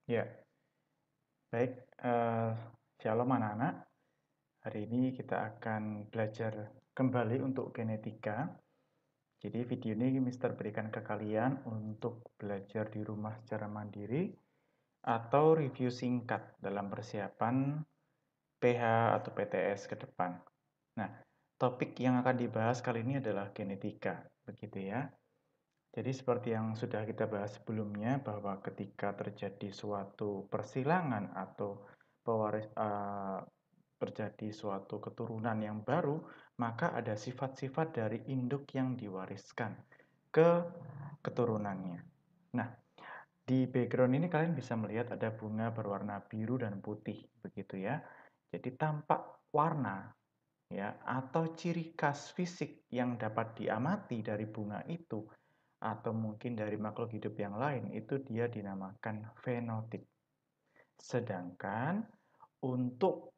Ya, baik. Shalom anak-anak. Hari ini kita akan belajar kembali untuk genetika. Jadi video ini Mister berikan ke kalian untuk belajar di rumah secara mandiri atau review singkat dalam persiapan PH atau PTS ke depan. Nah, topik yang akan dibahas kali ini adalah genetika, begitu ya. Jadi seperti yang sudah kita bahas sebelumnya bahwa ketika terjadi suatu persilangan atau terjadi suatu keturunan yang baru, maka ada sifat-sifat dari induk yang diwariskan ke keturunannya. Nah, di background ini kalian bisa melihat ada bunga berwarna biru dan putih, begitu ya. Jadi tampak warna ya atau ciri khas fisik yang dapat diamati dari bunga itu atau mungkin dari makhluk hidup yang lain itu dia dinamakan fenotip. Sedangkan untuk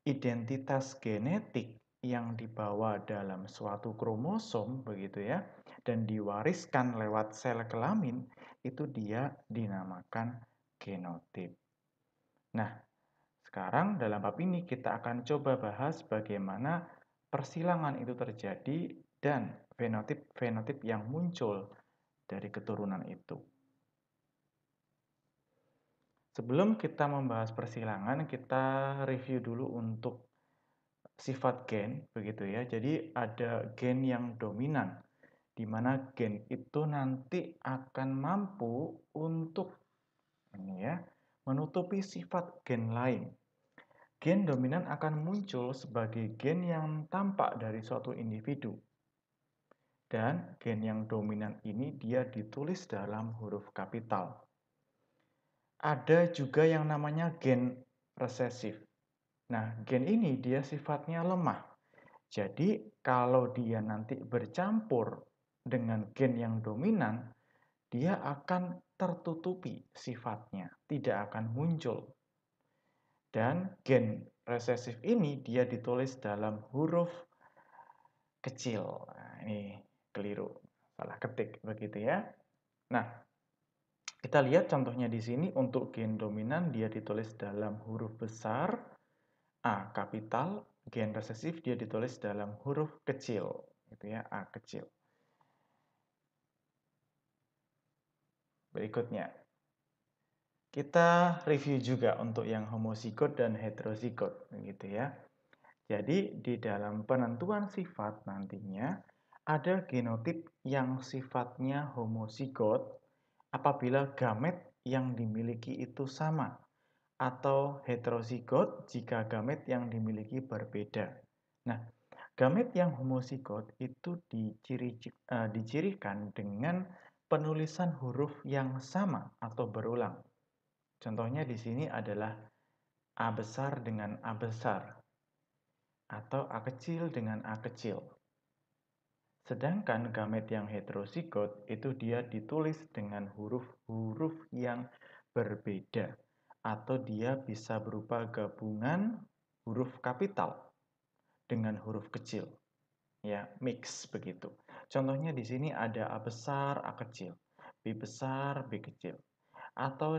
identitas genetik yang dibawa dalam suatu kromosom begitu ya dan diwariskan lewat sel kelamin itu dia dinamakan genotip. Nah, sekarang dalam bab ini kita akan coba bahas bagaimana persilangan itu terjadi dan fenotip-fenotip yang muncul dari keturunan itu. Sebelum kita membahas persilangan, kita review dulu untuk sifat gen, begitu ya. Jadi ada gen yang dominan, di mana gen itu nanti akan mampu untuk ini ya, menutupi sifat gen lain. Gen dominan akan muncul sebagai gen yang tampak dari suatu individu. Dan gen yang dominan ini dia ditulis dalam huruf kapital. Ada juga yang namanya gen resesif. Nah, gen ini dia sifatnya lemah. Jadi, kalau dia nanti bercampur dengan gen yang dominan, dia akan tertutupi sifatnya, tidak akan muncul. Dan gen resesif ini dia ditulis dalam huruf kecil. Nah, ini keliru, salah ketik begitu ya. Nah, kita lihat contohnya di sini untuk gen dominan dia ditulis dalam huruf besar A kapital, gen resesif dia ditulis dalam huruf kecil, gitu ya, A kecil. Berikutnya, kita review juga untuk yang homozigot dan heterozigot, gitu ya. Jadi di dalam penentuan sifat nantinya ada genotip yang sifatnya homozigot apabila gamet yang dimiliki itu sama atau heterozigot jika gamet yang dimiliki berbeda. Nah, gamet yang homozigot itu dicirikan dengan penulisan huruf yang sama atau berulang. Contohnya di sini adalah A besar dengan A besar atau A kecil dengan A kecil. Sedangkan gamet yang heterozigot itu dia ditulis dengan huruf-huruf yang berbeda atau dia bisa berupa gabungan huruf kapital dengan huruf kecil. Ya, mix begitu. Contohnya di sini ada A besar, A kecil, B besar, B kecil. Atau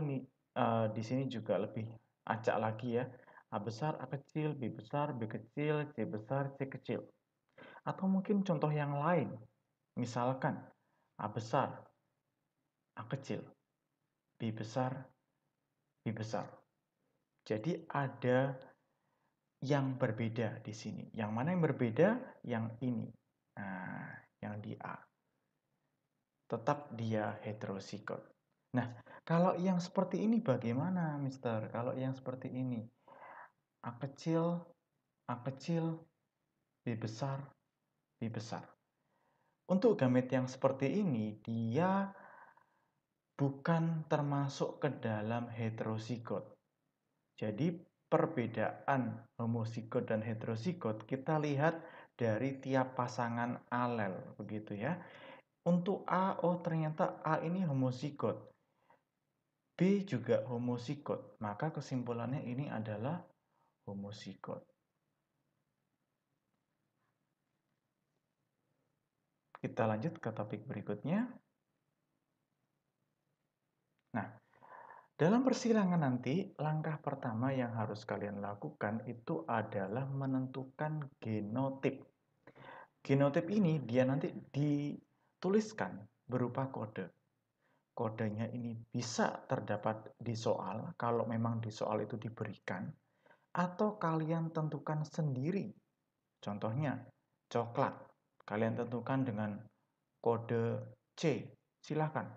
di sini juga lebih acak lagi ya. A besar, A kecil, B besar, B kecil, C besar, C kecil. Atau mungkin contoh yang lain. Misalkan A besar, A kecil, B besar, B besar. Jadi ada yang berbeda di sini. Yang mana yang berbeda? Yang ini. Nah, yang di A. Tetap dia heterozigot. Nah, kalau yang seperti ini bagaimana, Mister? Kalau yang seperti ini, A kecil, A kecil, B besar, B besar. Untuk gamet yang seperti ini, dia bukan termasuk ke dalam heterozigot. Jadi perbedaan homozigot dan heterozigot kita lihat dari tiap pasangan alel, begitu ya. Untuk A, oh ternyata A ini homozigot. B juga homozigot, maka kesimpulannya ini adalah homozigot. Kita lanjut ke topik berikutnya. Nah, Dalam persilangan nanti, langkah pertama yang harus kalian lakukan itu adalah menentukan genotip. Genotip ini dia nanti dituliskan berupa kode. Kodenya ini bisa terdapat di soal, kalau memang di soal itu diberikan, atau kalian tentukan sendiri. Contohnya, coklat. Kalian tentukan dengan kode C, silahkan.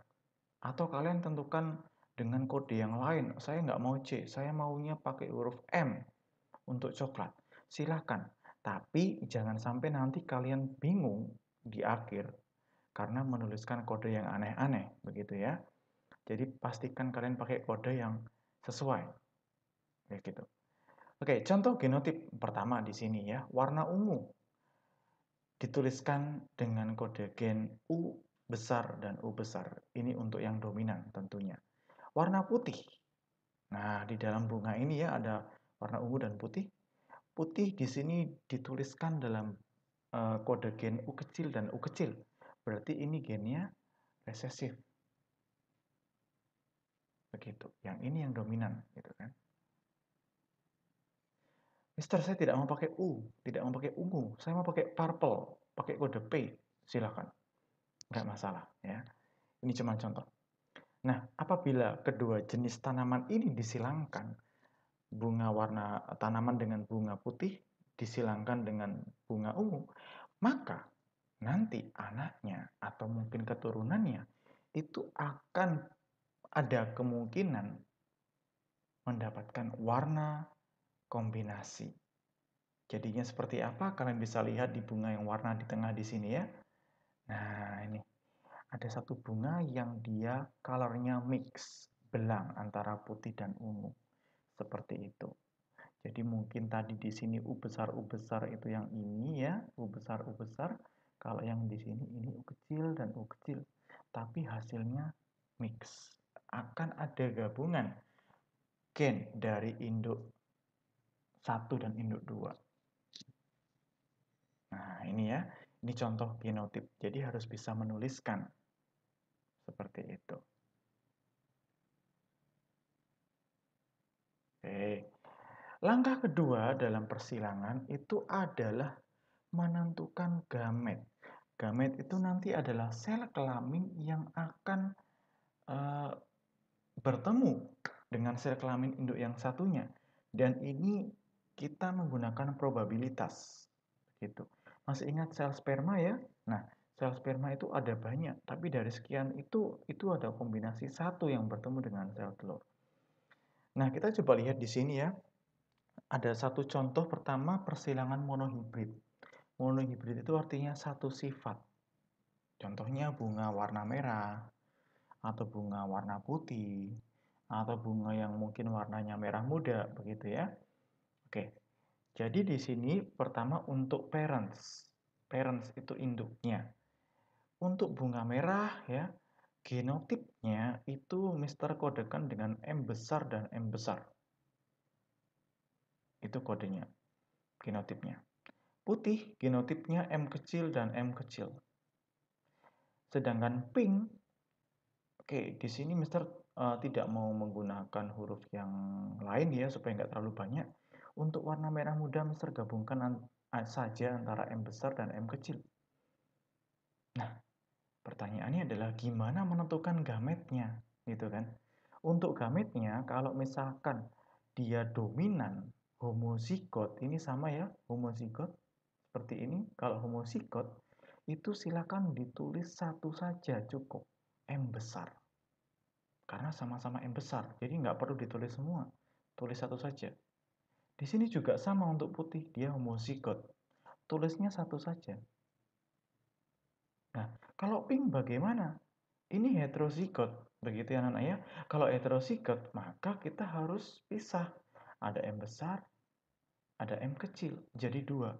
Atau kalian tentukan dengan kode yang lain. Saya nggak mau C, saya maunya pakai huruf M untuk coklat. Silahkan. Tapi jangan sampai nanti kalian bingung di akhir karena menuliskan kode yang aneh-aneh, begitu ya. Jadi pastikan kalian pakai kode yang sesuai. Kayak gitu. Oke, contoh genotip pertama di sini ya, warna ungu. Dituliskan dengan kode gen U besar dan U besar. Ini untuk yang dominan tentunya. Warna putih. Nah, di dalam bunga ini ya ada warna ungu dan putih. Putih di sini dituliskan dalam kode gen U kecil dan U kecil. Berarti ini gennya resesif. Begitu. Yang ini yang dominan, gitu kan. Mister, saya tidak mau pakai U, tidak mau pakai ungu, saya mau pakai purple, pakai kode P, silakan, nggak masalah ya. Ini cuma contoh. Nah, apabila kedua jenis tanaman ini disilangkan, bunga warna tanaman dengan bunga putih disilangkan dengan bunga ungu, maka nanti anaknya atau mungkin keturunannya itu akan ada kemungkinan mendapatkan warna kombinasi. Jadinya seperti apa? Kalian bisa lihat di bunga yang warna di tengah di sini ya. Nah, ini ada satu bunga yang dia colornya mix, belang antara putih dan ungu. Seperti itu. Jadi mungkin tadi di sini U besar itu yang ini ya, U besar. Kalau yang di sini ini U kecil dan U kecil. Tapi hasilnya mix. Akan ada gabungan gen dari induk 1 dan induk 2. Nah, ini ya. Ini contoh genotip. Jadi harus bisa menuliskan seperti itu. Oke. Langkah kedua dalam persilangan itu adalah menentukan gamet. Gamet itu nanti adalah sel kelamin yang akan bertemu dengan sel kelamin induk yang satunya. Dan ini kita menggunakan probabilitas. Gitu. Masih ingat sel sperma ya? Nah, sel sperma itu ada banyak, tapi dari sekian itu ada kombinasi satu yang bertemu dengan sel telur. Nah, kita coba lihat di sini ya. Ada satu contoh pertama persilangan monohibrid. Monohibrid itu artinya satu sifat. Contohnya bunga warna merah, atau bunga warna putih, atau bunga yang mungkin warnanya merah muda, begitu ya. Oke, jadi di sini pertama untuk parents. Parents itu induknya. Untuk bunga merah ya, genotipnya itu Mister kodekan dengan M besar dan M besar. Itu kodenya, genotipnya. Putih, genotipnya M kecil dan M kecil. Sedangkan pink, oke, di sini Mister tidak mau menggunakan huruf yang lain ya, supaya nggak terlalu banyak. Untuk warna merah muda, Mister gabungkan saja antara M besar dan M kecil. Nah, pertanyaannya adalah gimana menentukan gametnya, gitu kan? Untuk gametnya, kalau misalkan dia dominan homozigot, ini sama ya, homozigot seperti ini. Kalau homozigot itu silakan ditulis satu saja cukup, M besar. Karena sama-sama M besar, jadi nggak perlu ditulis semua, tulis satu saja. Di sini juga sama untuk putih, dia homozigot, tulisnya satu saja. Nah, kalau pink bagaimana? Ini heterozigot, begitu ya anak-anak ya. Kalau heterozigot, maka kita harus pisah. Ada M besar, ada M kecil, jadi dua.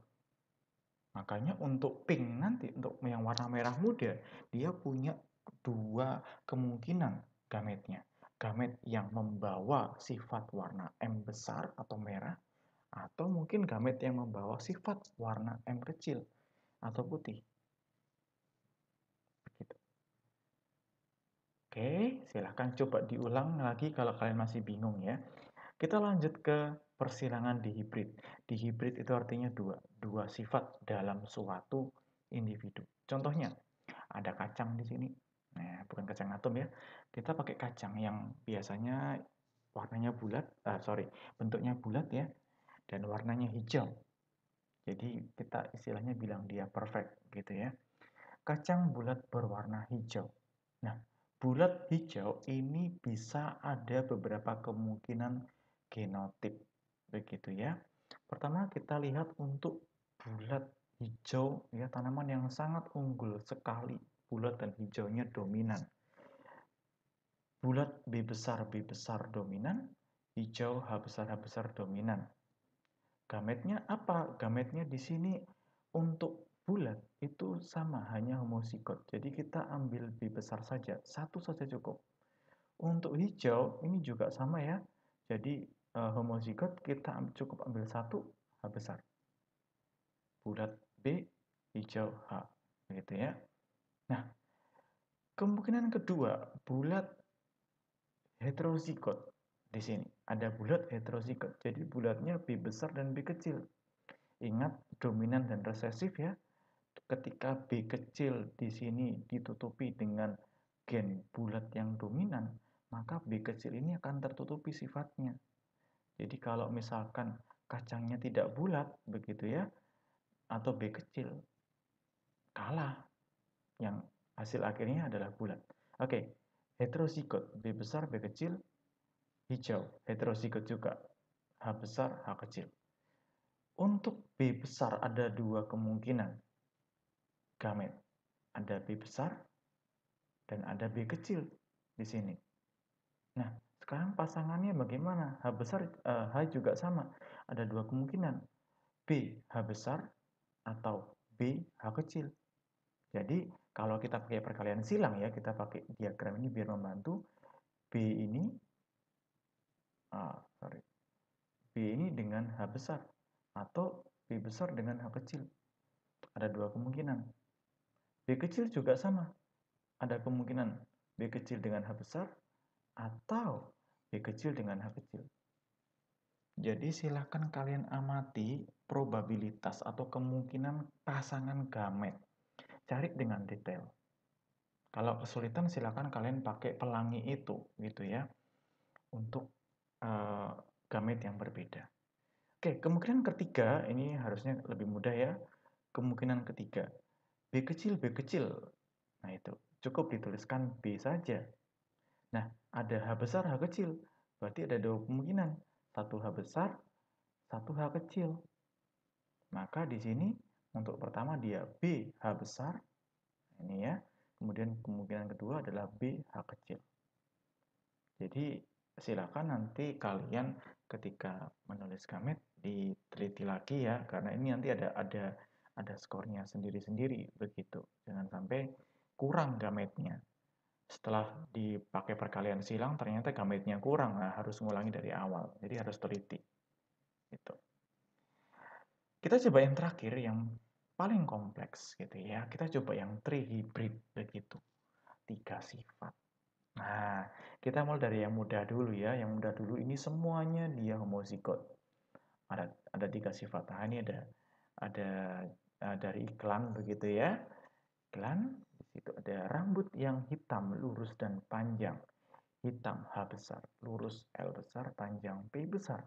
Makanya untuk pink nanti, untuk yang warna merah muda, dia punya dua kemungkinan gametnya. Gamet yang membawa sifat warna M besar atau merah, atau mungkin gamet yang membawa sifat warna M kecil atau putih. Begitu. Oke, silahkan coba diulang lagi kalau kalian masih bingung ya. Kita lanjut ke persilangan dihibrid. Dihibrid itu artinya dua sifat dalam suatu individu. Contohnya, ada kacang di sini. Nah, bukan kacang atom ya. Kita pakai kacang yang biasanya warnanya bulat, bentuknya bulat ya, dan warnanya hijau. Jadi kita istilahnya bilang dia perfect gitu ya. Kacang bulat berwarna hijau. Nah, bulat hijau ini bisa ada beberapa kemungkinan genotip begitu ya. Pertama kita lihat untuk bulat hijau ya, tanaman yang sangat unggul sekali, bulat dan hijaunya dominan. Bulat B besar dominan, hijau H besar dominan. Gametnya apa? Gametnya di sini untuk bulat itu sama, hanya homozigot. Jadi kita ambil B besar saja, satu saja cukup. Untuk hijau ini juga sama ya. Jadi homozigot kita cukup ambil satu H besar. Bulat B, hijau H. Begitu ya. Nah, kemungkinan kedua, bulat heterozigot. Di sini ada bulat heterozigot. Jadi bulatnya B besar dan B kecil. Ingat dominan dan resesif ya. Ketika B kecil di sini ditutupi dengan gen bulat yang dominan, maka B kecil ini akan tertutupi sifatnya. Jadi kalau misalkan kacangnya tidak bulat begitu ya, atau B kecil, kalah. Yang hasil akhirnya adalah bulat. Oke, heterozigot B besar B kecil, hijau. Heterozigot juga H besar H kecil. Untuk B besar ada dua kemungkinan gamet. Ada B besar dan ada B kecil di sini. Nah, sekarang pasangannya bagaimana? H besar, H juga sama. Ada dua kemungkinan. B H besar atau B H kecil. Jadi, kalau kita pakai perkalian silang ya, kita pakai diagram ini biar membantu. B ini, B ini dengan H besar atau B besar dengan H kecil. Ada dua kemungkinan. B kecil juga sama. Ada kemungkinan B kecil dengan H besar atau B kecil dengan H kecil. Jadi silahkan kalian amati probabilitas atau kemungkinan pasangan gamet. Cari dengan detail. Kalau kesulitan silahkan kalian pakai pelangi itu gitu ya. Untuk gamet yang berbeda. Oke, kemungkinan ketiga ini harusnya lebih mudah ya. Kemungkinan ketiga, B kecil, B kecil. Nah itu, cukup dituliskan B saja. Nah, ada H besar, H kecil. Berarti ada dua kemungkinan. Satu H besar, satu H kecil. Maka di sini untuk pertama dia B H besar. Ini ya. Kemudian kemungkinan kedua adalah B H kecil. Jadi silakan nanti kalian ketika menulis gamet diteliti lagi ya, karena ini nanti ada skornya sendiri-sendiri begitu. Jangan sampai kurang gametnya. Setelah dipakai perkalian silang ternyata gametnya kurang, nah harus ngulangi dari awal. Jadi harus teliti. Gitu. Kita coba yang terakhir yang paling kompleks gitu ya. Kita coba yang trihybrid begitu. 3 sifat. Nah, kita mulai dari yang mudah dulu ya. Yang mudah dulu ini semuanya dia homozigot. Ada 3 sifat. Nah, ini ada dari iklan begitu ya. Iklan di situ ada rambut yang hitam, lurus dan panjang. Hitam H besar, lurus L besar, panjang P besar.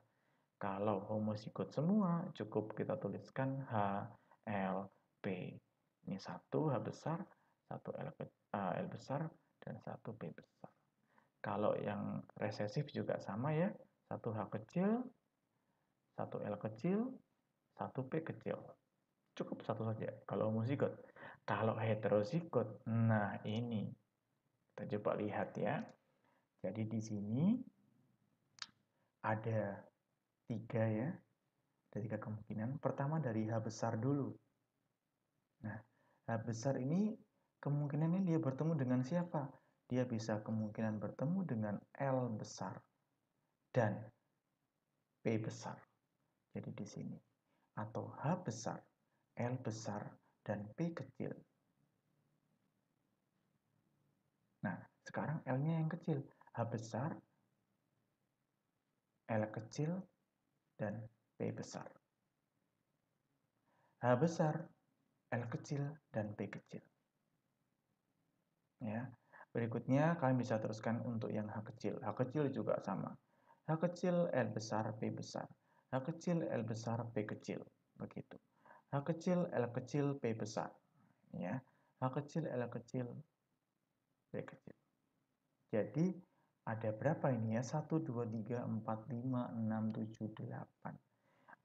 Kalau homozigot semua, cukup kita tuliskan H, L, P. Ini satu H besar, satu L besar, dan satu P besar. Kalau yang resesif juga sama ya, satu H kecil, satu L kecil, satu P kecil. Cukup satu saja kalau homozigot. Kalau heterozigot, nah ini kita coba lihat ya. Jadi di sini ada 3 ya, ada 3 kemungkinan. Pertama dari H besar dulu. Nah, H besar ini kemungkinannya dia bertemu dengan siapa? Dia bisa kemungkinan bertemu dengan L besar dan P besar. Jadi di sini. Atau H besar, L besar, dan P kecil. Nah, Sekarang L-nya yang kecil. H besar, L kecil, dan P besar. H besar, L kecil, dan P kecil. Ya. Berikutnya kalian bisa teruskan untuk yang H kecil. H kecil juga sama. H kecil, L besar, P besar. H kecil, L besar, P kecil. Begitu. H kecil, L kecil, P besar. Ya. H kecil, L kecil, P kecil. Jadi ada berapa ini ya? 1, 2, 3, 4, 5, 6, 7, 8.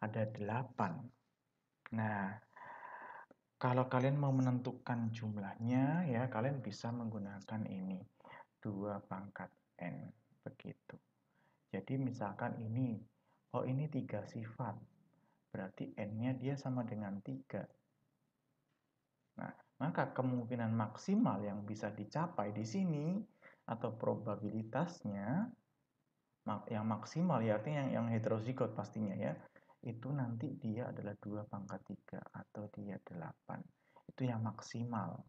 Ada 8. Nah, kalau kalian mau menentukan jumlahnya, ya kalian bisa menggunakan ini. 2 pangkat N. Begitu. Jadi misalkan ini, oh ini 3 sifat. Berarti N-nya dia sama dengan 3. Nah, maka kemungkinan maksimal yang bisa dicapai di sini, atau probabilitasnya, yang maksimal ya artinya yang heterozigot pastinya ya, itu nanti dia adalah 2 pangkat 3 atau dia 8. Itu yang maksimal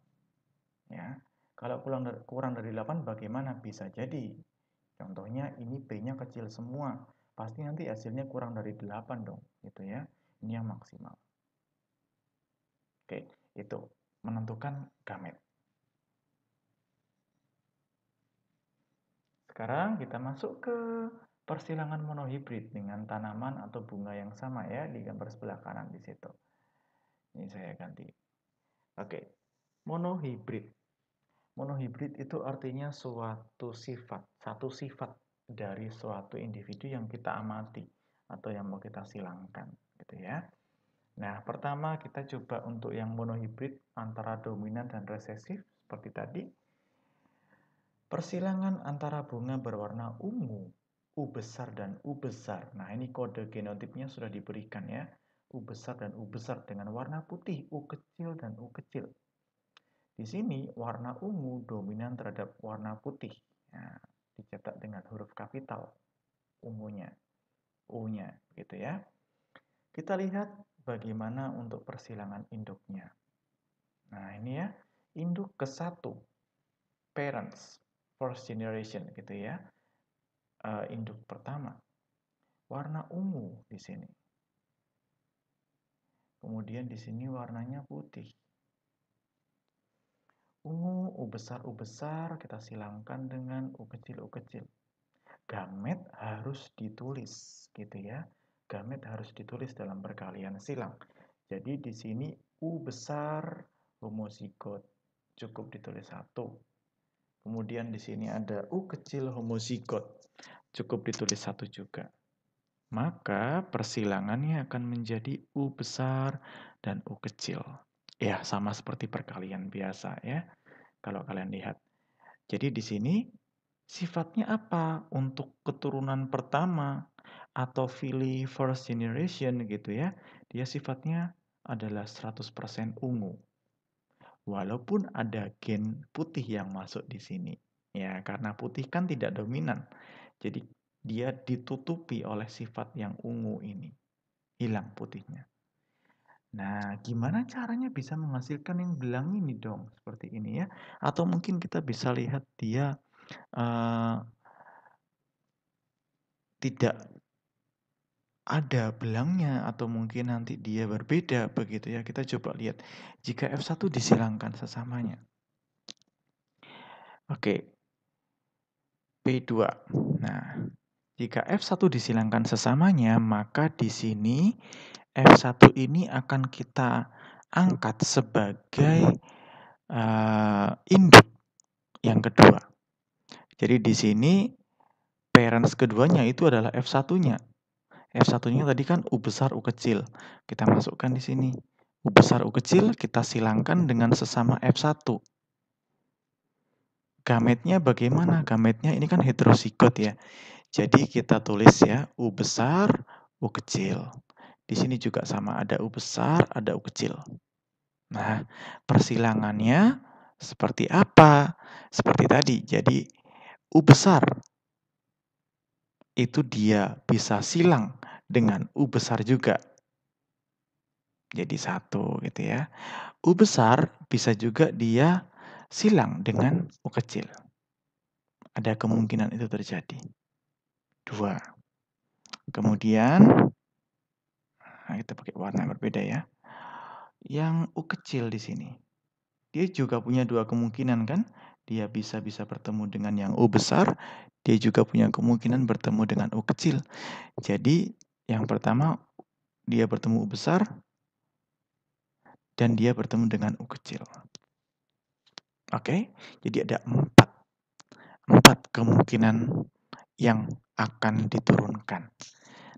ya. Kalau kurang dari 8 bagaimana? Bisa jadi contohnya ini B-nya kecil semua, pasti nanti hasilnya kurang dari 8 dong gitu ya. Ini yang maksimal. Oke, itu menentukan gamet. Sekarang kita masuk ke persilangan monohibrid dengan tanaman atau bunga yang sama ya di gambar sebelah kanan di situ. Ini saya ganti. Oke, monohibrid. Monohibrid itu artinya suatu sifat, satu sifat dari suatu individu yang kita amati atau yang mau kita silangkan, gitu ya. Nah, pertama kita coba untuk yang monohibrid antara dominan dan resesif seperti tadi. Persilangan antara bunga berwarna ungu, U besar dan U besar. Nah, ini kode genotipnya sudah diberikan ya. U besar dan U besar dengan warna putih, U kecil dan U kecil. Di sini warna ungu dominan terhadap warna putih. Nah, dicetak dengan huruf kapital ungunya, U-nya gitu ya. Kita lihat bagaimana untuk persilangan induknya. Nah, ini ya, induk ke-1, parents, first generation gitu ya. Induk pertama, warna ungu di sini. Kemudian di sini warnanya putih. Ungu, U besar, kita silangkan dengan U kecil. Gamet harus ditulis gitu ya. Gamet harus ditulis dalam perkalian silang. Jadi di sini U besar homozigot cukup ditulis 1. Kemudian di sini ada U kecil homozigot cukup ditulis 1 juga. Maka persilangannya akan menjadi U besar dan U kecil. Ya, sama seperti perkalian biasa ya. Kalau kalian lihat. Jadi di sini sifatnya apa? Untuk keturunan pertama atau Philly first generation gitu ya. Dia sifatnya adalah 100% ungu. Walaupun ada gen putih yang masuk di sini. Ya, karena putih kan tidak dominan. Jadi dia ditutupi oleh sifat yang ungu ini. Hilang putihnya. Nah, gimana caranya bisa menghasilkan yang belang ini dong? Seperti ini ya. Atau mungkin kita bisa lihat dia tidak ada belangnya atau mungkin nanti dia berbeda begitu ya. Kita coba lihat jika F1 disilangkan sesamanya. Oke. P2. Nah, jika F1 disilangkan sesamanya, maka di sini F1 ini akan kita angkat sebagai induk yang kedua. Jadi di sini parents keduanya itu adalah F1-nya. F1-nya tadi kan U besar U kecil. Kita masukkan di sini. U besar U kecil kita silangkan dengan sesama F1. Gametnya bagaimana? Gametnya ini kan heterozigot ya. Jadi kita tulis ya U besar U kecil. Di sini juga sama, ada U besar, ada U kecil. Nah, persilangannya seperti apa? Seperti tadi. Jadi U besar itu dia bisa silang dengan U besar juga. Jadi 1 gitu ya. U besar bisa juga dia silang dengan U kecil. Ada kemungkinan itu terjadi. 2. Kemudian, kita pakai warna yang berbeda ya. Yang U kecil di sini. Dia juga punya 2 kemungkinan kan? Dia bisa bertemu dengan yang U besar, dia juga punya kemungkinan bertemu dengan U kecil. Jadi, yang pertama dia bertemu U besar dan dia bertemu dengan U kecil. Oke, jadi ada 4 kemungkinan yang akan diturunkan.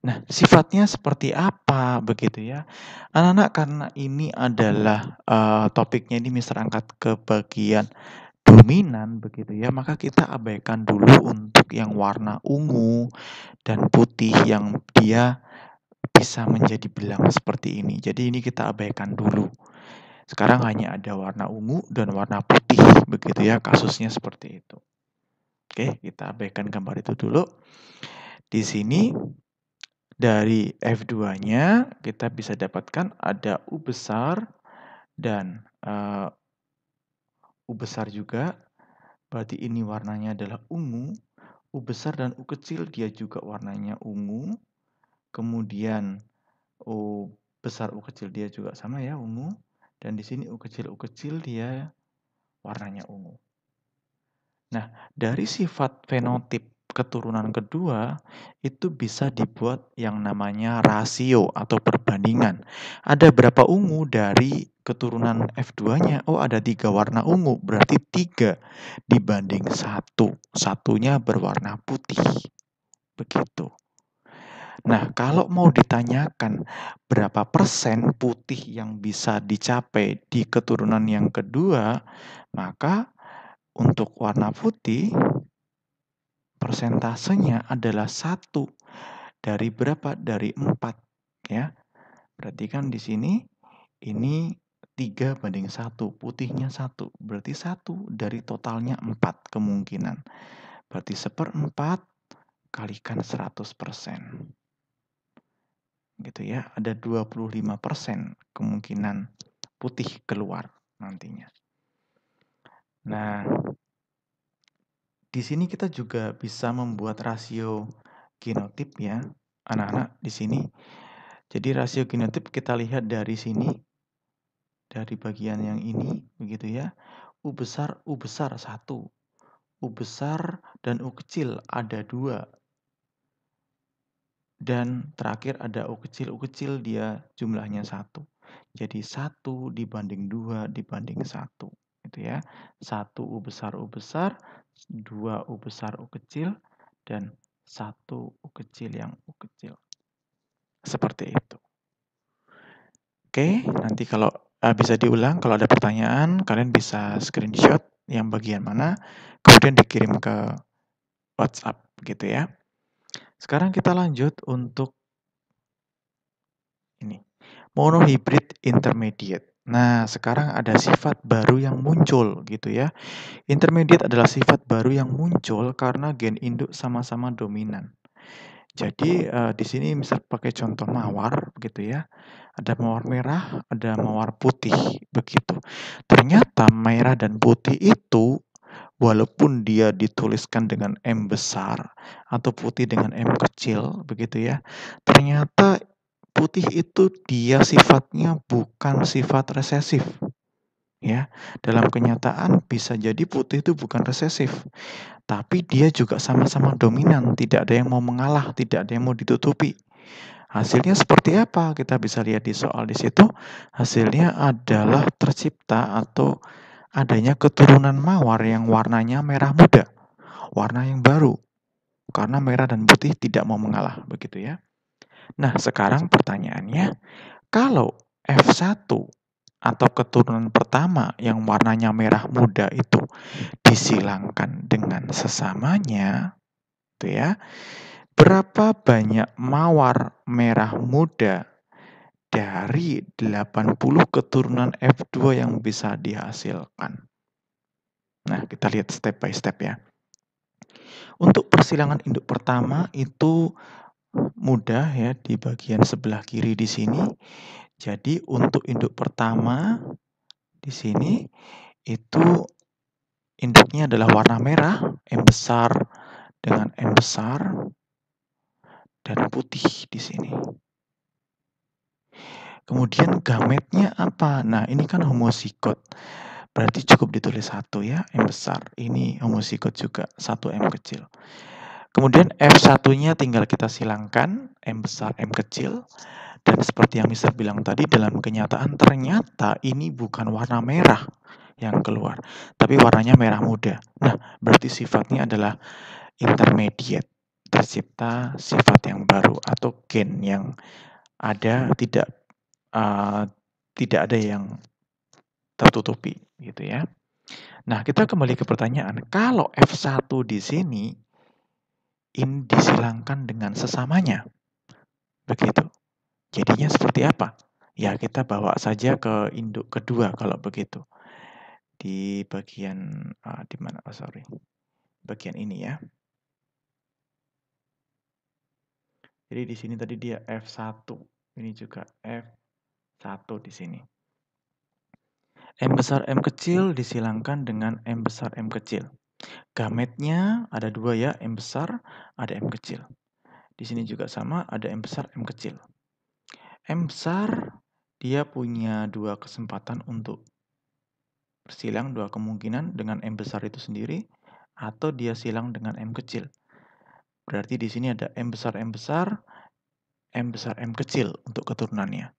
Nah, sifatnya seperti apa begitu ya? Anak-anak, karena ini adalah topiknya ini Mister angkat ke bagian dominan begitu ya, maka kita abaikan dulu untuk yang warna ungu dan putih yang dia bisa menjadi belang seperti ini. Jadi ini kita abaikan dulu. Sekarang hanya ada warna ungu dan warna putih begitu ya, kasusnya seperti itu. Oke, kita abaikan gambar itu dulu. Di sini dari F2-nya kita bisa dapatkan ada U besar dan U besar juga. Berarti ini warnanya adalah ungu. U besar dan U kecil dia juga warnanya ungu. Kemudian U besar U kecil dia juga sama ya, ungu. Dan di sini U kecil dia warnanya ungu. Nah, dari sifat fenotip keturunan kedua itu bisa dibuat yang namanya rasio atau perbandingan. Ada berapa ungu dari keturunan F2-nya? Oh, ada 3 warna ungu, berarti 3 dibanding 1. Satunya berwarna putih. Begitu. Nah, kalau mau ditanyakan berapa persen putih yang bisa dicapai di keturunan yang kedua, maka untuk warna putih persentasenya adalah 1 dari berapa? Dari 4 ya. Berarti kan di sini ini 3 banding 1, putihnya 1. Berarti 1 dari totalnya 4 kemungkinan. Berarti 1/4 kalikan 100%. Gitu ya, ada 25% kemungkinan putih keluar nantinya. Nah, di sini kita juga bisa membuat rasio genotip ya, anak-anak di sini. Jadi rasio genotip kita lihat dari sini, dari bagian yang ini, begitu ya. U besar 1. U besar dan U kecil ada 2. Dan terakhir ada U kecil dia jumlahnya 1. Jadi 1 dibanding 2 dibanding 1. Gitu ya. 1 U besar, 2 U besar U kecil, dan 1 U kecil yang U kecil. Seperti itu. Oke, nanti kalau bisa diulang, kalau ada pertanyaan, kalian bisa screenshot yang bagian mana, kemudian dikirim ke WhatsApp gitu ya. Sekarang kita lanjut untuk ini, monohybrid intermediate. Nah, sekarang ada sifat baru yang muncul gitu ya. Intermediate adalah sifat baru yang muncul karena gen induk sama-sama dominan. Jadi di sini misal pakai contoh mawar begitu ya. Ada mawar merah, ada mawar putih begitu. Ternyata merah dan putih itu walaupun dia dituliskan dengan M besar atau putih dengan M kecil begitu ya. Ternyata putih itu dia sifatnya bukan sifat resesif. Ya, dalam kenyataan bisa jadi putih itu bukan resesif, tapi dia juga sama-sama dominan, tidak ada yang mau mengalah, tidak ada yang mau ditutupi. Hasilnya seperti apa? Kita bisa lihat di soal di situ. Hasilnya adalah tercipta atau adanya keturunan mawar yang warnanya merah muda, warna yang baru. Karena merah dan putih tidak mau mengalah, begitu ya. Nah, sekarang pertanyaannya, kalau F1 atau keturunan pertama yang warnanya merah muda itu disilangkan dengan sesamanya, itu ya, berapa banyak mawar merah muda dari 80 keturunan F2 yang bisa dihasilkan? Nah, kita lihat step by step ya. Untuk persilangan induk pertama itu mudah ya, di bagian sebelah kiri di sini. Jadi untuk induk pertama di sini itu induknya adalah warna merah, M besar dengan M besar dan putih di sini. Kemudian gametnya apa? Nah, ini kan homozigot. Berarti cukup ditulis 1 ya, M besar. Ini homozigot juga, 1 M kecil. Kemudian F1-nya tinggal kita silangkan, M besar, M kecil. Dan seperti yang Mister bilang tadi, dalam kenyataan ternyata ini bukan warna merah yang keluar, tapi warnanya merah muda. Nah, berarti sifatnya adalah intermediate. Tercipta sifat yang baru atau gen yang ada uh, tidak ada yang tertutupi gitu ya. Nah, kita kembali ke pertanyaan. Kalau F1 di sini ini disilangkan dengan sesamanya. Begitu. Jadinya seperti apa? Ya, kita bawa saja ke induk kedua kalau begitu. Di bagian di mana? Oh, sorry. Bagian ini ya. Jadi di sini tadi dia F1. Ini juga F1 di sini. M besar M kecil disilangkan dengan M besar M kecil. Gametnya ada 2 ya, M besar, ada M kecil. Di sini juga sama, ada M besar M kecil. M besar dia punya 2 kesempatan untuk bersilang, 2 kemungkinan dengan M besar itu sendiri atau dia silang dengan M kecil. Berarti di sini ada M besar M besar, M besar M kecil untuk keturunannya.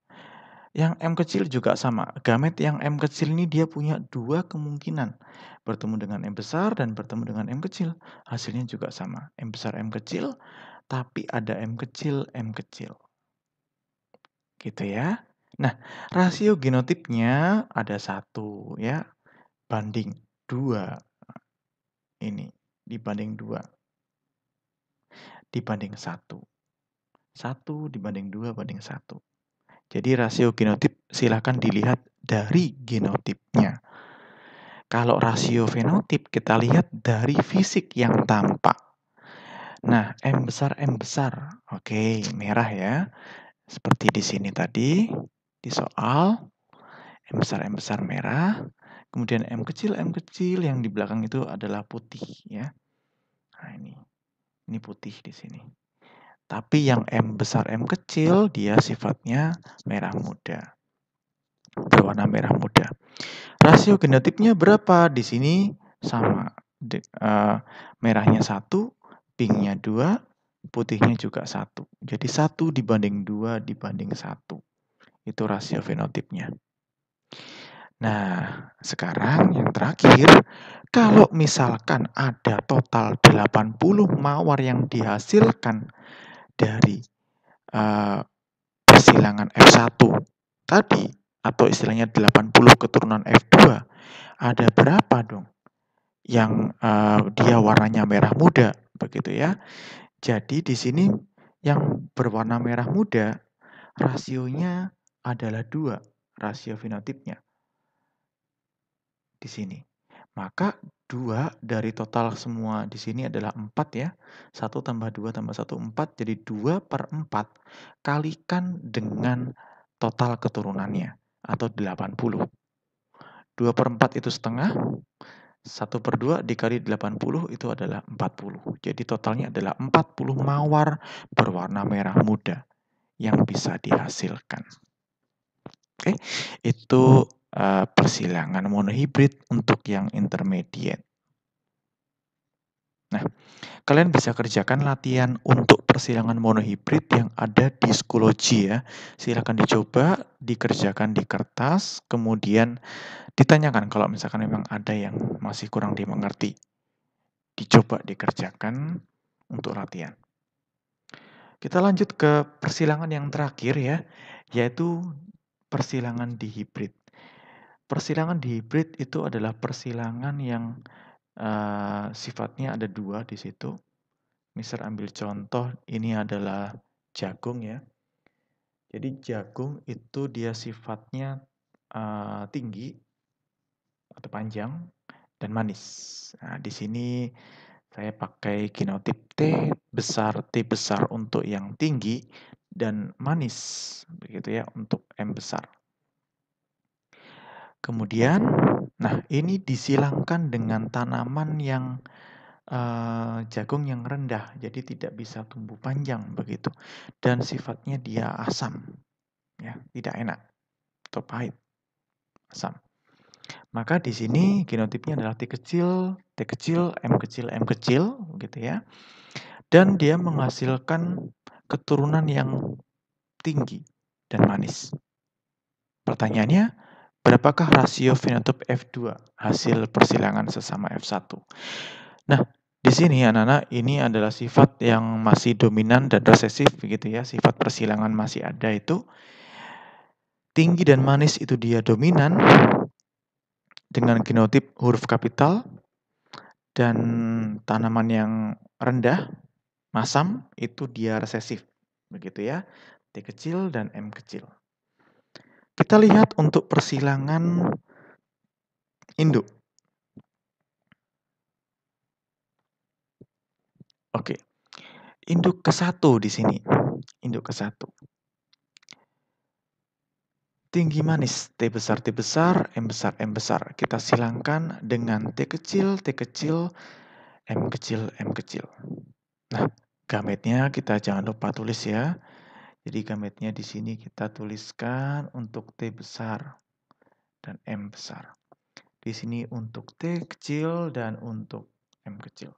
Yang M kecil juga sama. Gamet yang M kecil ini dia punya 2 kemungkinan. Bertemu dengan M besar dan bertemu dengan M kecil. Hasilnya juga sama. M besar M kecil, tapi ada M kecil M kecil. Gitu ya. Nah, rasio genotipnya ada 1 ya. Banding 2. Ini dibanding 2. Dibanding 1. 1 dibanding 2 banding 1. Jadi rasio genotip silahkan dilihat dari genotipnya. Kalau rasio fenotip kita lihat dari fisik yang tampak. Nah, M besar. Oke, merah ya. Seperti di sini tadi, di soal. M besar merah. Kemudian M kecil yang di belakang itu adalah putih ya. Nah, ini putih di sini. Tapi yang M besar M kecil dia sifatnya merah muda. Berwarna merah muda. Rasio genotipnya berapa? Di sini sama. Merahnya 1, pinknya 2, putihnya juga 1. Jadi 1 dibanding 2 dibanding 1. Itu rasio fenotipnya. Nah, sekarang yang terakhir, kalau misalkan ada total 80 mawar yang dihasilkan dari persilangan F1 tadi, atau istilahnya 80 keturunan F2, ada berapa dong yang dia warnanya merah muda, begitu ya. Jadi di sini yang berwarna merah muda, rasionya adalah 2, rasio fenotipnya. Di sini. Maka 2 dari total semua di sini adalah 4 ya. 1 tambah 2 tambah 1, 4. Jadi 2/4 kalikan dengan total keturunannya atau 80. 2/4 itu setengah. 1/2 dikali 80 itu adalah 40. Jadi totalnya adalah 40 mawar berwarna merah muda yang bisa dihasilkan. Oke, itu persilangan monohibrid untuk yang intermediate. Nah, kalian bisa kerjakan latihan untuk persilangan monohibrid yang ada di Schoology ya. Silakan dicoba, dikerjakan di kertas, kemudian ditanyakan kalau misalkan memang ada yang masih kurang dimengerti. Dicoba dikerjakan untuk latihan. Kita lanjut ke persilangan yang terakhir ya, yaitu persilangan dihibrid. Persilangan dihibrid itu adalah persilangan yang sifatnya ada 2 di situ. Mister ambil contoh, ini adalah jagung ya. Jadi jagung itu dia sifatnya tinggi atau panjang dan manis. Nah, di sini saya pakai genotip T besar untuk yang tinggi dan manis begitu ya untuk M besar. Kemudian, nah ini disilangkan dengan tanaman yang jagung yang rendah, jadi tidak bisa tumbuh panjang begitu. Dan sifatnya dia asam, ya, tidak enak atau pahit, asam. Maka di sini genotipnya adalah T kecil, M kecil, M kecil, gitu ya. Dan dia menghasilkan keturunan yang tinggi dan manis. Pertanyaannya, berapakah rasio fenotip F2 hasil persilangan sesama F1? Nah, di sini anak-anak ini adalah sifat yang masih dominan dan resesif begitu ya. Sifat persilangan masih ada itu. Tinggi dan manis itu dia dominan dengan genotip huruf kapital, dan tanaman yang rendah, masam, itu dia resesif. Begitu ya. T kecil dan M kecil. Kita lihat untuk persilangan induk. Oke. Induk ke-1 di sini. Induk ke-1. Tinggi manis, T besar, M besar, M besar. Kita silangkan dengan T kecil, M kecil, M kecil. Nah, gametnya kita jangan lupa tulis ya. Jadi gametnya di sini kita tuliskan untuk T besar dan M besar. Di sini untuk T kecil dan untuk M kecil.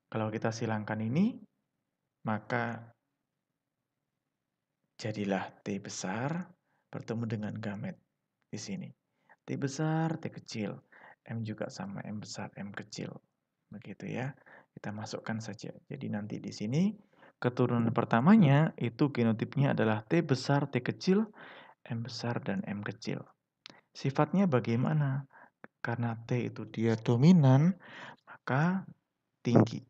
Kalau kita silangkan ini, maka jadilah T besar bertemu dengan gamet di sini. T besar, T kecil. M juga sama, M besar, M kecil. Begitu ya. Kita masukkan saja. Jadi nanti di sini keturunan pertamanya itu genotipnya adalah T besar, T kecil, M besar, dan M kecil. Sifatnya bagaimana? Karena T itu dia dominan, maka tinggi.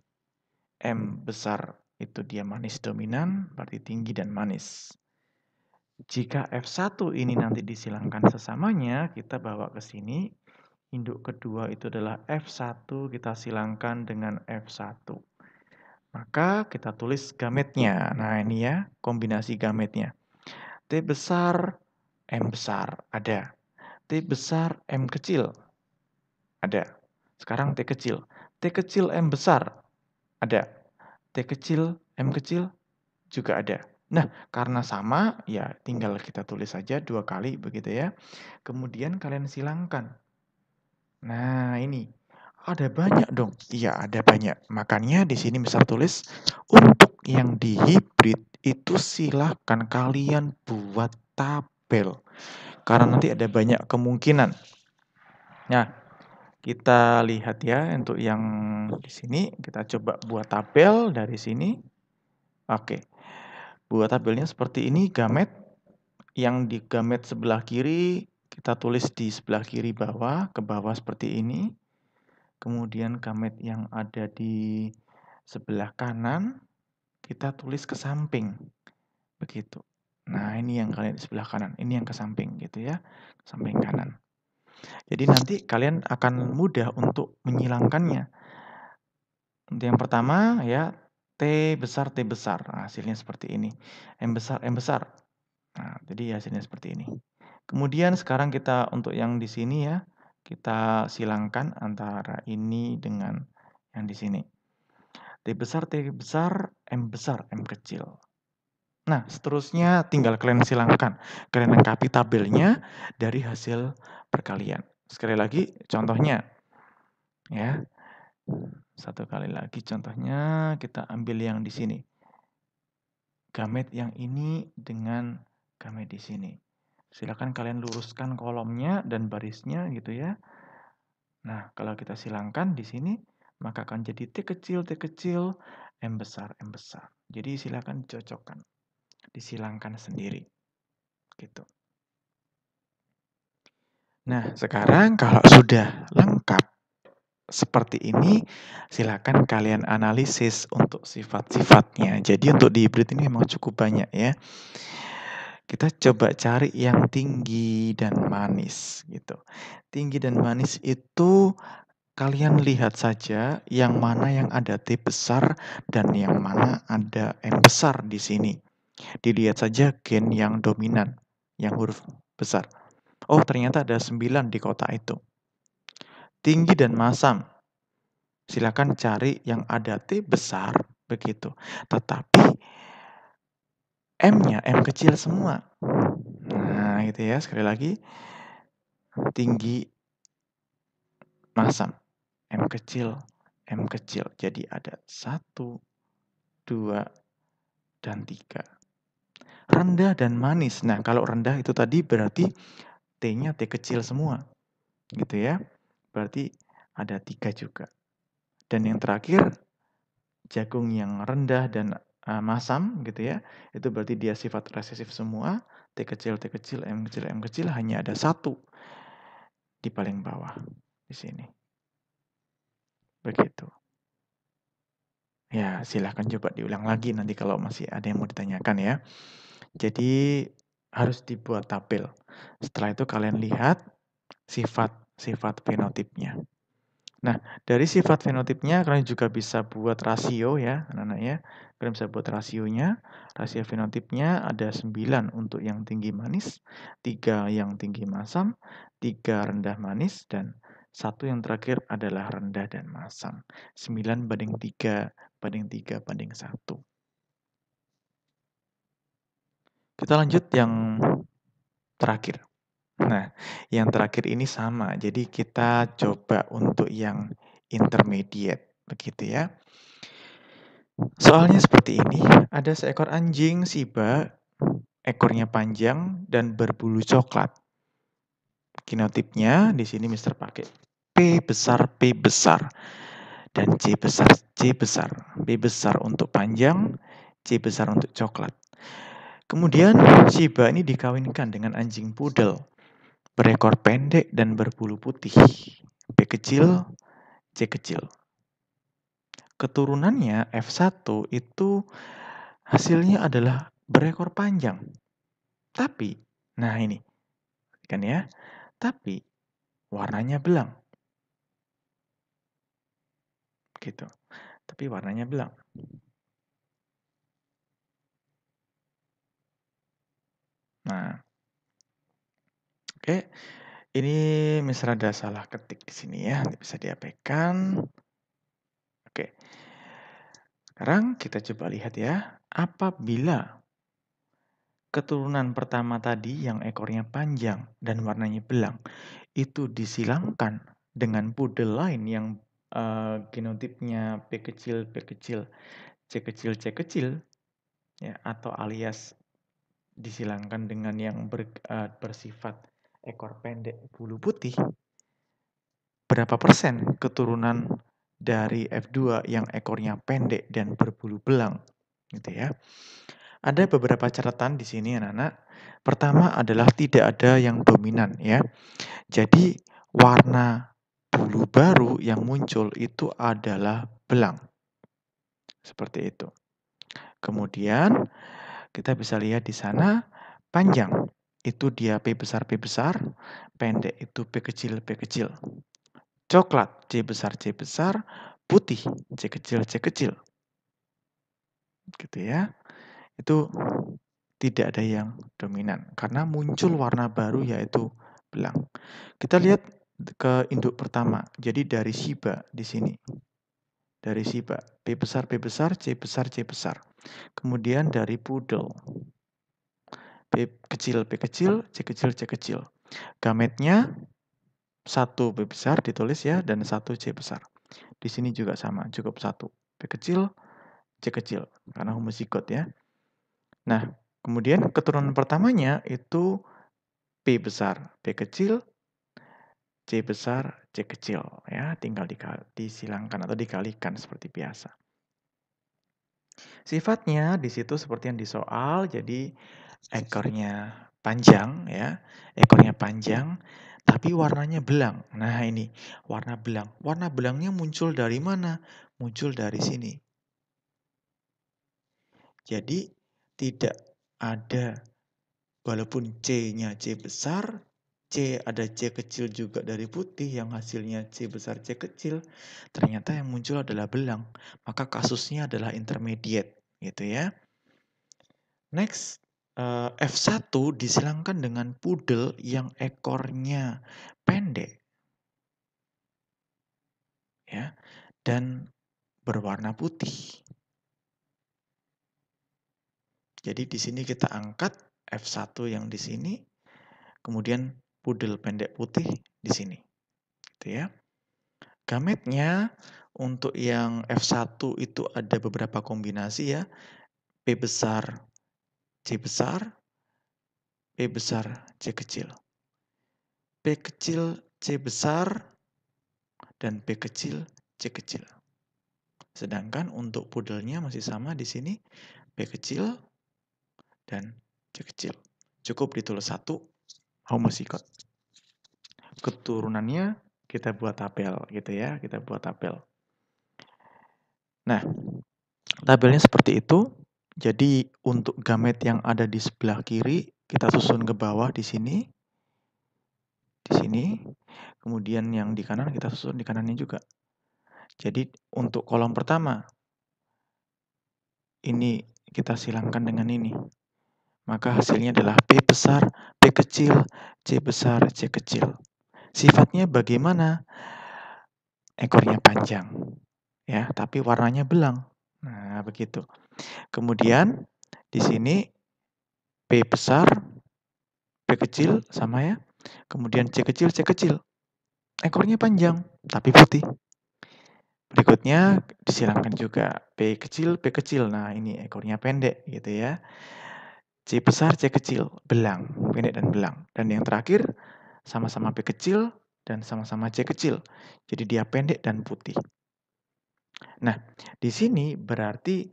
M besar itu dia manis dominan, berarti tinggi dan manis. Jika F1 ini nanti disilangkan sesamanya, kita bawa ke sini. Induk kedua itu adalah F1, kita silangkan dengan F1. Maka kita tulis gametnya. Nah ini ya, kombinasi gametnya. T besar, M besar, ada. T besar, M kecil, ada. Sekarang T kecil. T kecil, M besar, ada. T kecil, M kecil, juga ada. Nah, karena sama, ya tinggal kita tulis saja 2 kali begitu ya. Kemudian kalian silangkan. Nah, ini ada banyak dong. Iya, ada banyak. Makanya di sini misal tulis untuk yang di hibrid itu silahkan kalian buat tabel. Karena nanti ada banyak kemungkinan. Nah, kita lihat ya untuk yang di sini kita coba buat tabel dari sini. Oke. Buat tabelnya seperti ini, gamet. Yang di gamet sebelah kiri, kita tulis di sebelah kiri bawah, ke bawah seperti ini. Kemudian gamet yang ada di sebelah kanan, kita tulis ke samping. Begitu. Nah, ini yang kalian di sebelah kanan. Ini yang ke samping gitu ya. Samping kanan. Jadi nanti kalian akan mudah untuk menyilangkannya. Untuk yang pertama ya, T besar, T besar. Nah, hasilnya seperti ini. M besar, M besar. Nah, jadi hasilnya seperti ini. Kemudian sekarang kita untuk yang di sini ya, kita silangkan antara ini dengan yang di sini. T besar, M besar, M kecil. Nah, seterusnya tinggal kalian silangkan. Kalian lengkapi tabelnya dari hasil perkalian. Sekali lagi contohnya. Ya. Satu kali lagi contohnya, kita ambil yang di sini. Gamet yang ini dengan gamet di sini. Silakan kalian luruskan kolomnya dan barisnya gitu ya. Nah, kalau kita silangkan di sini, maka akan jadi T kecil, M besar, M besar. Jadi silakan cocokkan, disilangkan sendiri. Gitu. Nah, sekarang kalau sudah lengkap seperti ini, silakan kalian analisis untuk sifat-sifatnya. Jadi untuk di hibrid ini memang cukup banyak ya. Kita coba cari yang tinggi dan manis gitu. Tinggi dan manis itu kalian lihat saja yang mana yang ada T besar dan yang mana ada M besar di sini. Dilihat saja gen yang dominan, yang huruf besar. Oh, ternyata ada 9 di kotak itu. Tinggi dan masam. Silakan cari yang ada T besar, begitu. Tetapi M-nya M kecil semua. Nah, gitu ya. Sekali lagi, tinggi masam. M kecil, M kecil. Jadi ada 1, 2, dan 3. Rendah dan manis. Nah, kalau rendah itu tadi berarti T-nya T kecil semua. Gitu ya. Berarti ada 3 juga. Dan yang terakhir, jagung yang rendah dan masam gitu ya. Itu berarti dia sifat resesif semua. T kecil, T kecil, M kecil, M kecil. Hanya ada 1 di paling bawah. Di sini. Begitu. Ya, silahkan coba diulang lagi nanti kalau masih ada yang mau ditanyakan ya. Jadi harus dibuat tabel. Setelah itu kalian lihat sifat-sifat fenotipnya. Nah, dari sifat fenotipnya kalian juga bisa buat rasio ya, anak-anak ya. Kalian bisa buat rasionya. Rasio fenotipnya ada 9 untuk yang tinggi manis, 3 yang tinggi masam, 3 rendah manis, dan 1 yang terakhir adalah rendah dan masam. 9 banding 3 banding 3 banding 1. Kita lanjut yang terakhir. Nah, yang terakhir ini sama. Jadi kita coba untuk yang intermediate, begitu ya. Soalnya seperti ini, ada seekor anjing Shiba, ekornya panjang dan berbulu coklat. Kinotipnya di sini Mister pakai P besar, dan C besar. P besar untuk panjang, C besar untuk coklat. Kemudian Shiba ini dikawinkan dengan anjing poodle, berekor pendek dan berbulu putih. P kecil, C kecil. Keturunannya F1 itu hasilnya adalah berekor panjang. Tapi, nah ini, kan ya, tapi warnanya belang. Gitu. Tapi warnanya belang. Nah, oke. Ini misal ada salah ketik di sini ya, bisa diabaikan. Oke. Sekarang kita coba lihat ya, apabila keturunan pertama tadi yang ekornya panjang dan warnanya belang itu disilangkan dengan poodle lain yang genotipnya P kecil, P kecil, C kecil, C kecil, ya, atau alias disilangkan dengan yang bersifat ekor pendek bulu putih, berapa persen keturunan dari F2 yang ekornya pendek dan berbulu belang, gitu ya. Ada beberapa catatan di sini anak-anak. Pertama adalah tidak ada yang dominan ya. Jadi warna bulu baru yang muncul itu adalah belang. Seperti itu. Kemudian kita bisa lihat di sana panjang itu dia P besar, pendek itu P kecil, coklat C besar, putih C kecil. Gitu ya. Itu tidak ada yang dominan karena muncul warna baru yaitu belang. Kita lihat ke induk pertama. Jadi dari Shiba di sini. Dari Shiba, P besar, C besar. Kemudian dari Poodle, P kecil, C kecil. Gametnya 1 P besar ditulis ya, dan 1 C besar. Di sini juga sama, cukup 1 P kecil, C kecil, karena homozigot ya. Nah, kemudian keturunan pertamanya itu P besar, P kecil, C besar, C kecil. Ya, tinggal disilangkan atau dikalikan seperti biasa. Sifatnya di situ seperti yang di soal, jadi ekornya panjang ya, ekornya panjang, tapi warnanya belang. Nah ini, warna belang. Warna belangnya muncul dari mana? Muncul dari sini. Jadi tidak ada, walaupun C-nya C besar, ada C kecil juga dari putih yang hasilnya C besar C kecil, ternyata yang muncul adalah belang. Maka kasusnya adalah intermediate gitu ya. Next, F1 disilangkan dengan poodle yang ekornya pendek. Ya. dan berwarna putih. Jadi di sini kita angkat F1 yang di sini, kemudian pudel pendek putih di sini. Gitu ya. Gametnya untuk yang F1 itu ada beberapa kombinasi ya. P besar, C besar, P besar, C kecil. P kecil, C besar, dan P kecil, C kecil. Sedangkan untuk pudelnya masih sama di sini, P kecil dan C kecil. Cukup ditulis satu, homosikot. Keturunannya kita buat tabel gitu ya, kita buat tabel. Nah, tabelnya seperti itu. Jadi untuk gamet yang ada di sebelah kiri kita susun ke bawah di sini. Di sini. Kemudian yang di kanan kita susun di kanannya juga. Jadi untuk kolom pertama ini kita silangkan dengan ini. Maka hasilnya adalah P besar, P kecil, C besar, C kecil. Sifatnya bagaimana? Ekornya panjang. Ya, tapi warnanya belang. Nah, begitu. Kemudian di sini P besar, P kecil sama ya. Kemudian C kecil, C kecil. Ekornya panjang, tapi putih. Berikutnya disilangkan juga P kecil, P kecil. Nah, ini ekornya pendek gitu ya. C besar, C kecil, belang, pendek dan belang. Dan yang terakhir sama-sama P kecil dan sama-sama C kecil. Jadi dia pendek dan putih. Nah, di sini berarti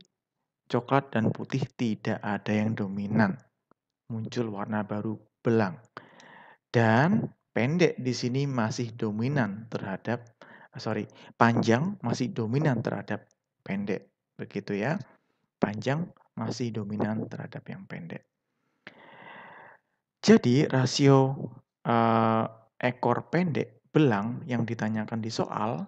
coklat dan putih tidak ada yang dominan. Muncul warna baru belang. Dan pendek di sini masih dominan terhadap, panjang masih dominan terhadap pendek. Begitu ya. Panjang masih dominan terhadap yang pendek. Jadi rasio ekor pendek belang yang ditanyakan di soal,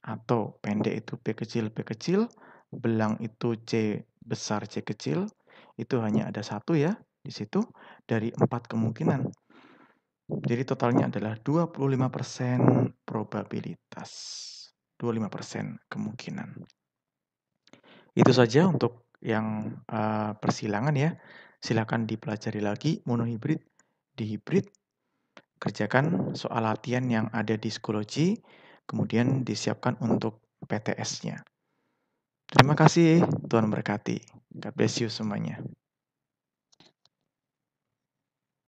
atau pendek itu P kecil, belang itu C besar, C kecil, itu hanya ada satu ya di situ dari 4 kemungkinan. Jadi totalnya adalah 25% probabilitas. 25% kemungkinan. Itu saja untuk yang persilangan ya. Silakan dipelajari lagi monohibrid, dihibrid. Kerjakan soal latihan yang ada di Schoology, kemudian disiapkan untuk PTS-nya. Terima kasih, Tuhan berkati. God bless you semuanya.